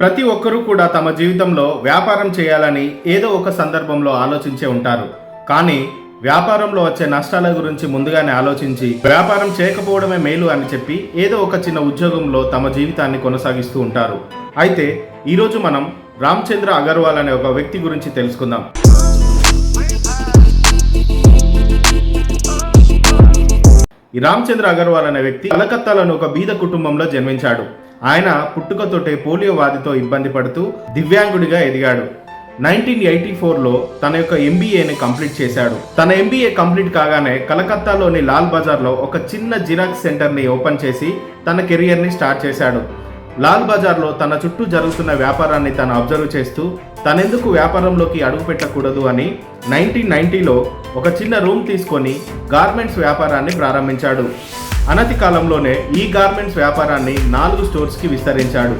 ప్రతి ఒక్కరూ కూడా తమ జీవితంలో వ్యాపారం చేయాలని ఏదో ఒక సందర్భంలో ఆలోచించే ఉంటారు. కానీ వ్యాపారంలో వచ్చే నష్టాల గురించి ముందుగానే ఆలోచించి వ్యాపారం చేయకపోవడమే మేలు అని చెప్పి ఏదో ఒక చిన్న ఉద్యోగంలో తమ జీవితాన్ని కొనసాగిస్తూ ఉంటారు. అయితే ఈరోజు మనం రామచంద్ర అగర్వాల్ అనే ఒక వ్యక్తి గురించి తెలుసుకుందాం. ఈ రామచంద్ర అగర్వాల్ అనే వ్యక్తి కలకత్తాలోని ఒక బీద కుటుంబంలో జన్మించాడు. ఆయన పుట్టుకతోటే పోలియో వ్యాధితో ఇబ్బంది పడుతూ దివ్యాంగుడిగా ఎదిగాడు. 1984లో తన యొక్క ఎంబీఏని కంప్లీట్ చేశాడు. తన ఎంబీఏ కంప్లీట్ కాగానే కలకత్తాలోని లాల్ బజార్లో ఒక చిన్న జిరాక్స్ సెంటర్ని ఓపెన్ చేసి తన కెరియర్ని స్టార్ట్ చేశాడు. లాల్ బజార్లో తన చుట్టూ జరుగుతున్న వ్యాపారాన్ని తను అబ్జర్వ్ చేస్తూ తనెందుకు వ్యాపారంలోకి అడుగు పెట్టకూడదు అని 1990లో ఒక చిన్న రూమ్ తీసుకొని గార్మెంట్స్ వ్యాపారాన్ని ప్రారంభించాడు. అనతి కాలంలోనే ఈ గార్మెంట్స్ వ్యాపారాన్ని 4 స్టోర్స్కి విస్తరించాడు.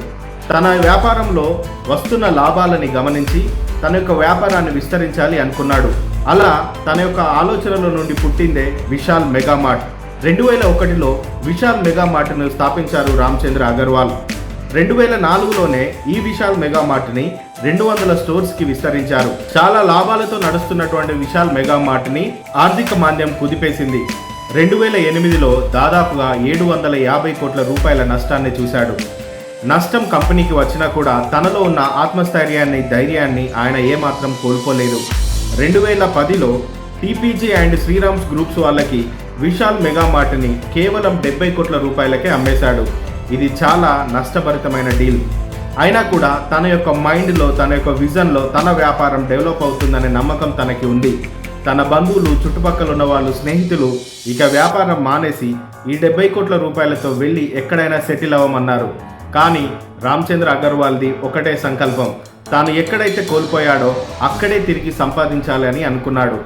తన వ్యాపారంలో వస్తున్న లాభాలని గమనించి తన యొక్క వ్యాపారాన్ని విస్తరించాలి అనుకున్నాడు. అలా తన యొక్క ఆలోచనల నుండి పుట్టిందే విశాల్ మెగా మార్ట్. 2001లో విశాల్ మెగా మార్ట్ను స్థాపించారు రామచంద్ర అగర్వాల్. 2004లోనే ఈ విశాల్ మెగా మార్ట్ని 200 స్టోర్స్కి విస్తరించారు. చాలా లాభాలతో నడుస్తున్నటువంటి విశాల్ మెగా మార్ట్ని ఆర్థిక మాంద్యం కుదిపేసింది. 2008లో దాదాపుగా 750 కోట్ల రూపాయల నష్టాన్ని చూశాడు. నష్టం కంపెనీకి వచ్చినా కూడా తనలో ఉన్న ఆత్మస్థైర్యాన్ని, ధైర్యాన్ని ఆయన ఏమాత్రం కోల్పోలేదు. 2010లో టీపీజీ అండ్ శ్రీరామ్స్ గ్రూప్స్ వాళ్ళకి విశాల్ మెగా మార్ట్ని కేవలం 70 కోట్ల రూపాయలకే అమ్మేశాడు. ఇది చాలా నష్టభరితమైన డీల్. అయినా కూడా తన యొక్క మైండ్లో, తన యొక్క విజన్లో తన వ్యాపారం డెవలప్ అవుతుందనే నమ్మకం తనకి ఉంది. తన బంధువులు, చుట్టుపక్కల ఉన్న వాళ్ళు, స్నేహితులు ఇక వ్యాపారం మానేసి ఈ 70 కోట్ల రూపాయలతో వెళ్ళి ఎక్కడైనా సెటిల్ అవ్వమన్నారు. కానీ రామచంద్ర అగర్వాల్ది ఒకటే సంకల్పం, తాను ఎక్కడైతే కోల్పోయాడో అక్కడే తిరిగి సంపాదించాలి అని అనుకున్నాడు.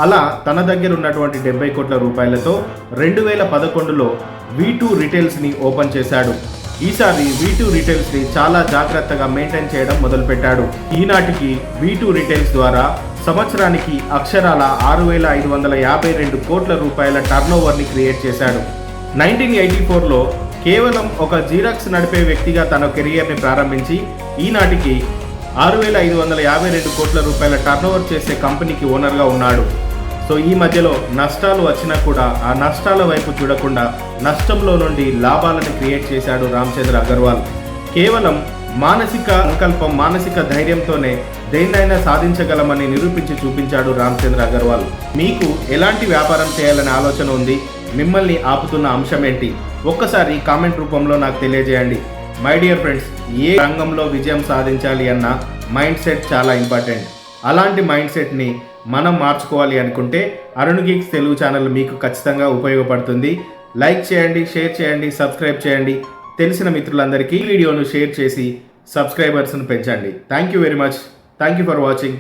అలా తన దగ్గర ఉన్నటువంటి 70 కోట్ల రూపాయలతో 2011లో V2 రిటైల్స్ని ఓపెన్ చేశాడు. ఈసారి V2 రిటైల్స్ని చాలా జాగ్రత్తగా మెయింటైన్ చేయడం మొదలుపెట్టాడు. ఈనాటికి V2 రిటైల్స్ ద్వారా సంవత్సరానికి అక్షరాల 6,552 కోట్ల రూపాయల టర్నోవర్ని క్రియేట్ చేశాడు. 1984లో కేవలం ఒక జిరాక్స్ నడిపే వ్యక్తిగా తన కెరియర్ని ప్రారంభించి ఈనాటికి 6,552 కోట్ల రూపాయల టర్నోవర్ చేసే కంపెనీకి ఓనర్గా ఉన్నాడు. సో ఈ మధ్యలో నష్టాలు వచ్చినా కూడా ఆ నష్టాల వైపు చూడకుండా నష్టంలో నుండి లాభాలను క్రియేట్ చేశాడు రామచంద్ర అగర్వాల్. కేవలం మానసిక సంకల్పం, మానసిక ధైర్యంతోనే దేన్నైనా సాధించగలమని నిరూపించి చూపించాడు రామచంద్ర అగర్వాల్. మీకు ఎలాంటి వ్యాపారం చేయాలనే ఆలోచన ఉంది? మిమ్మల్ని ఆపుతున్న అంశం ఏంటి? ఒక్కసారి కామెంట్ రూపంలో నాకు తెలియజేయండి. మై డియర్ ఫ్రెండ్స్, ఏ రంగంలో విజయం సాధించాలి అన్న మైండ్ సెట్ చాలా ఇంపార్టెంట్. అలాంటి మైండ్ సెట్ని మనం మార్చుకోవాలి అనుకుంటే అరుణ్ గీక్స్ తెలుగు ఛానల్ మీకు ఖచ్చితంగా ఉపయోగపడుతుంది. లైక్ చేయండి, షేర్ చేయండి, సబ్స్క్రైబ్ చేయండి. తెలిసిన మిత్రులందరికీ ఈ వీడియోను షేర్ చేసి సబ్స్క్రైబర్స్ను పెంచండి. Thank you very much. Thank you for watching.